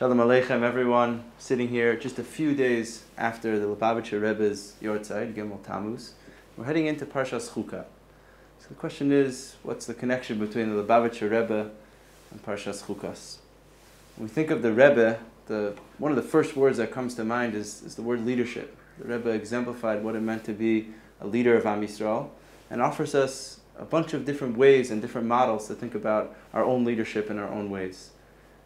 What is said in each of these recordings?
Shalom Aleichem, everyone. Sitting here just a few days after the Lubavitcher Rebbe's Yahrzeit, Gimel Tammuz. We're heading into Parshas Chukah. So the question is, what's the connection between the Lubavitcher Rebbe and Parshas Chukas? When we think of the Rebbe, one of the first words that comes to mind is the word leadership. The Rebbe exemplified what it meant to be a leader of Am Yisrael and offers us a bunch of different ways and different models to think about our own leadership in our own ways.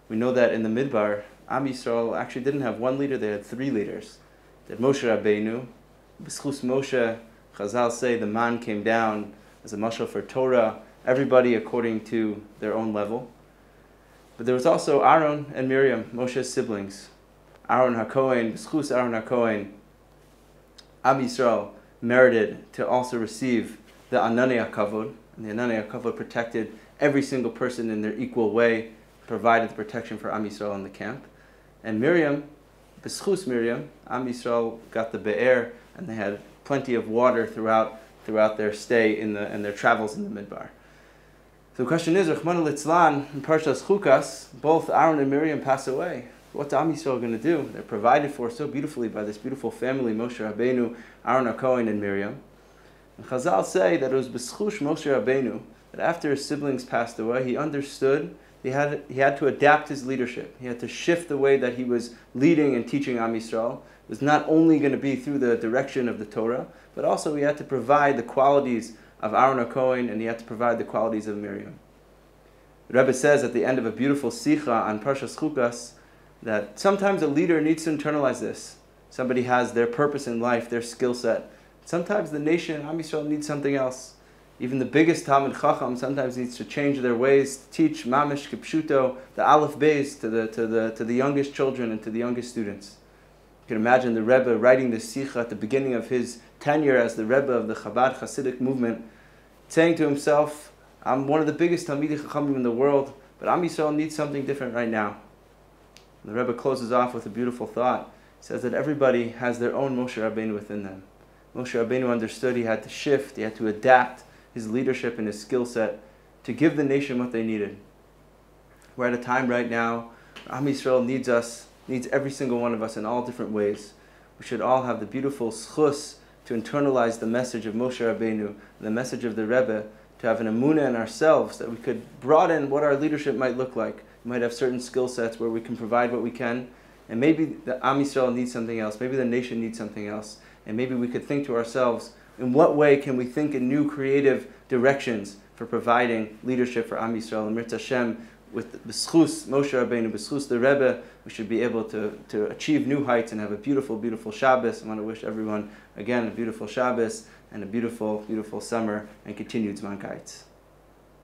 We know that in the Midbar, Am Yisrael actually didn't have one leader, they had three leaders. They had Moshe Rabbeinu. B'schus Moshe, Chazal say the man came down as a mashal for Torah, everybody according to their own level. But there was also Aaron and Miriam, Moshe's siblings. Aaron HaKohen, B'schus Aaron HaKohen, Am Yisrael merited to also receive the Ananei HaKavod, and the Ananei HaKavod protected every single person in their equal way, provided the protection for Am Yisrael in the camp. And Miriam, b'schus Miriam, Am Yisrael got the be'er, and they had plenty of water throughout their stay and their travels in the Midbar. So the question is, Rachmana litzlan, in Parshas Chukas, both Aaron and Miriam pass away. What's Am Yisrael going to do? They're provided for so beautifully by this beautiful family, Moshe Rabbeinu, Aaron HaKohen, and Miriam. And Chazal say that it was b'schus Moshe Rabbeinu, that after his siblings passed away, he understood he had to adapt his leadership. He had to shift the way that he was leading and teaching Am Yisrael. It was not only going to be through the direction of the Torah, but also he had to provide the qualities of Aaron HaKohen, and he had to provide the qualities of Miriam. The Rebbe says at the end of a beautiful sicha on Parshas Chukas that sometimes a leader needs to internalize this. Somebody has their purpose in life, their skill set. Sometimes the nation, Am Yisrael, needs something else. Even the biggest Talmid Chacham sometimes needs to change their ways, to teach Mamish Kipshuto, the Aleph Beis, to the youngest children and to the youngest students. You can imagine the Rebbe writing this Sikha at the beginning of his tenure as the Rebbe of the Chabad Hasidic movement, saying to himself, I'm one of the biggest Talmidei Chachamim in the world, but Am Yisrael needs something different right now. And the Rebbe closes off with a beautiful thought. He says that everybody has their own Moshe Rabbeinu within them. Moshe Rabbeinu understood he had to shift, he had to adapt his leadership and his skill set to give the nation what they needed. We're at a time right now where Am Yisrael needs us, needs every single one of us in all different ways. We should all have the beautiful schus to internalize the message of Moshe Rabbeinu, the message of the Rebbe, to have an emunah in ourselves that we could broaden what our leadership might look like. We might have certain skill sets where we can provide what we can, and maybe the Am Yisrael needs something else, maybe the nation needs something else, and maybe we could think to ourselves, in what way can we think in new creative directions for providing leadership for Am Yisrael? And Mirz Hashem, with b'schus Moshe Rabbeinu, b'schus the Rebbe, we should be able to achieve new heights and have a beautiful, beautiful Shabbos. I want to wish everyone, again, a beautiful Shabbos and a beautiful, beautiful summer and continued Zman Kites.